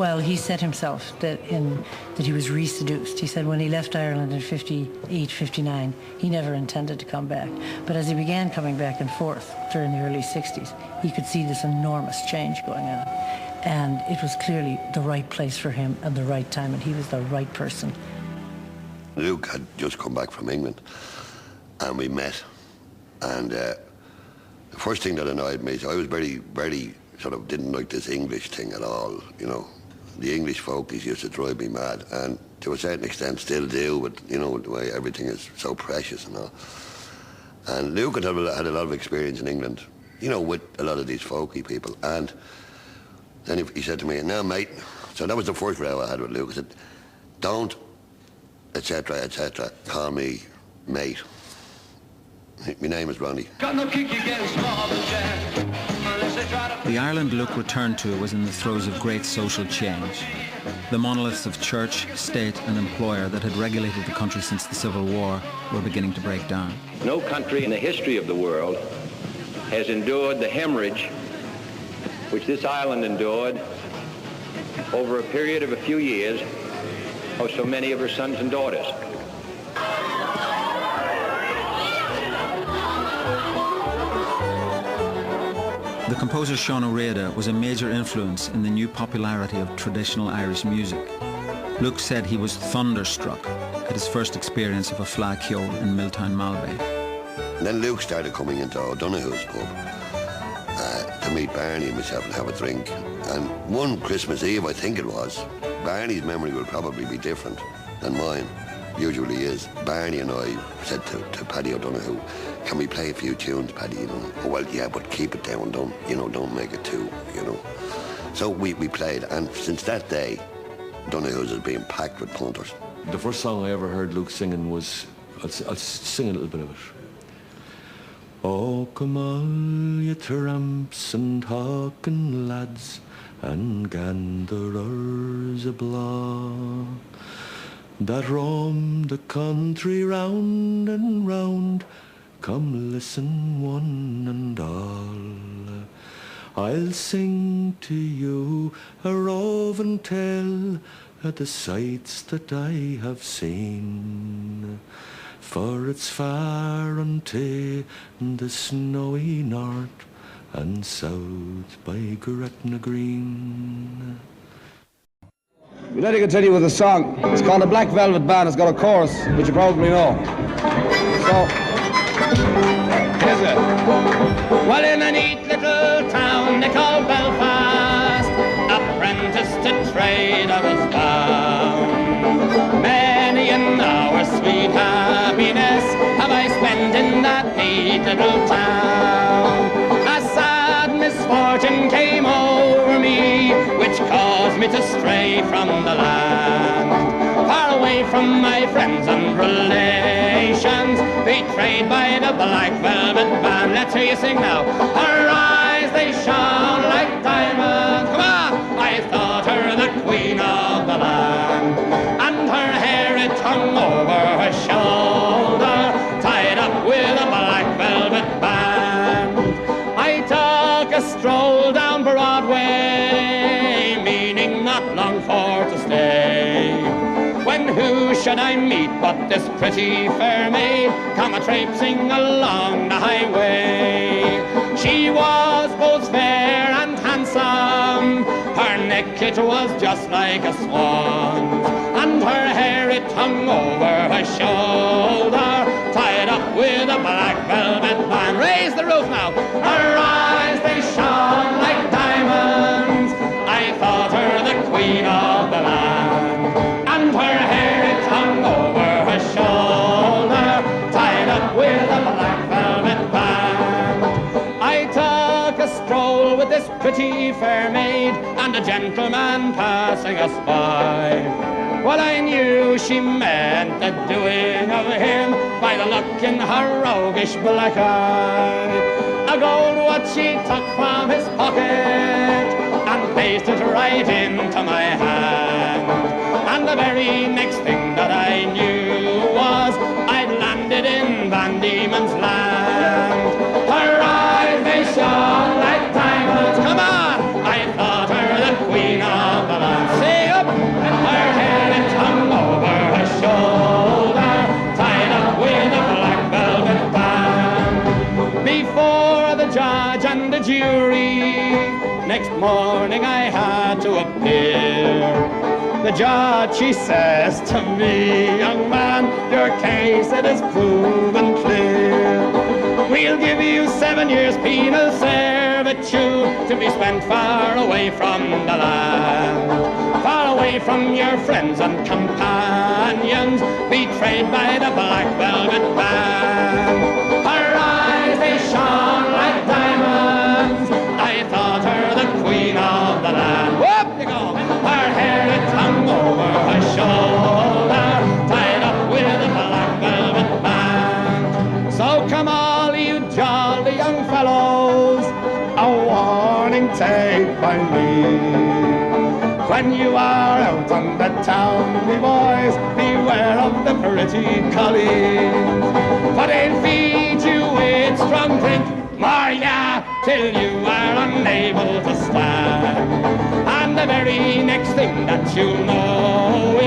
Well, he said himself that he was re-seduced. He said when he left Ireland in 58, 59, he never intended to come back. But as he began coming back and forth during the early 60s, he could see this enormous change going on. And it was clearly the right place for him at the right time, and he was the right person. Luke had just come back from England, and we met. And the first thing that annoyed me is I was very sort of didn't like this English thing at all, you know. The English folkies used to drive me mad, and to a certain extent still do, but you know, the way everything is so precious and all. And Luke had a lot of experience in England, you know, with a lot of these folky people. And then he said to me, "Now, mate," so that was the first row I had with Luke. I said, "Don't, etc., call me mate. My name is Ronnie." The Ireland Luke returned to was in the throes of great social change. The monoliths of church, state and employer that had regulated the country since the Civil War were beginning to break down. No country in the history of the world has endured the hemorrhage which this island endured over a period of a few years of so many of her sons and daughters. The composer Sean O'Reada was a major influence in the new popularity of traditional Irish music. Luke said he was thunderstruck at his first experience of a fleadh cheoil in Milltown, Malbay. And then Luke started coming into O'Donoghue's pub to meet Barney and myself and have a drink. And one Christmas Eve, I think it was, Barney's memory will probably be different than mine, usually is. Barney and I said to Paddy O'Donoghue, "Can we play a few tunes, Paddy?" You know, "Oh, well, yeah, but keep it down, don't make it too, you know." So we played, and since that day, Donoghue's has been packed with punters. The first song I ever heard Luke singing was, I'll sing a little bit of it. "Oh, come all ye tramps and talking lads and ganderers ablaw, that roam the country round and round, come listen one and all. I'll sing to you a roving tale of the sights that I have seen, for it's far unto the snowy north and south by Gretna Green." We'd like to continue with a song. It's called The Black Velvet Band. It's got a chorus, which you probably know. So, here's it. Well, in a neat little town they call Belfast, apprentice to trade I was bound. Many an hour sweet happiness have I spent in that neat little town. A sad misfortune came over me, which caused me to stray from the land. Far away from my friends and relations, betrayed by the Black Velvet Band. Let's hear you sing now. Her eyes, they shone like diamonds. Come on! I thought her the queen of the land. And her hair, it hung over her shoulder, tied up with a black velvet band. I took a stroll down Broadway, meaning not long for to stay, when who should I meet but this pretty fair maid come a-traipsing along the highway. She was both fair and handsome, her neck it was just like a swan's, and her hair it hung over her shoulder, tied up with a black velvet band. Raise the roof now. Her eyes, they shone like diamonds. I thought her the queen of the land. And her hair it hung over her shoulder, tied up with a black velvet band. I took a stroll with this pretty fair maid, and a gentleman passing us by. Well, I knew she meant the doing of him by the look in her roguish black eye. A gold watch she took from his pocket and placed it right into my hand. And the very next thing that I knew was I'd landed in Van Diemen's land. Her eyes, they shone like diamonds. Come on! I thought her the queen of the land. morning I had to appear. The judge, she says to me, young man, your case it is proven clear. We'll give you 7 years penal servitude to be spent far away from the land, far away from your friends and companions, betrayed by the black velvet band. Her eyes, they shone like diamonds. I thought her the queen of the land. Whoop you go. Her hair, it hung over her shoulder, tied up with a black velvet band. So come all you jolly young fellows, a warning take by me. When you are out on the town, me boys, beware of the pretty collies, for they'll feed you with strong drink, Maria, till you are unable to stand. And the very next thing that you know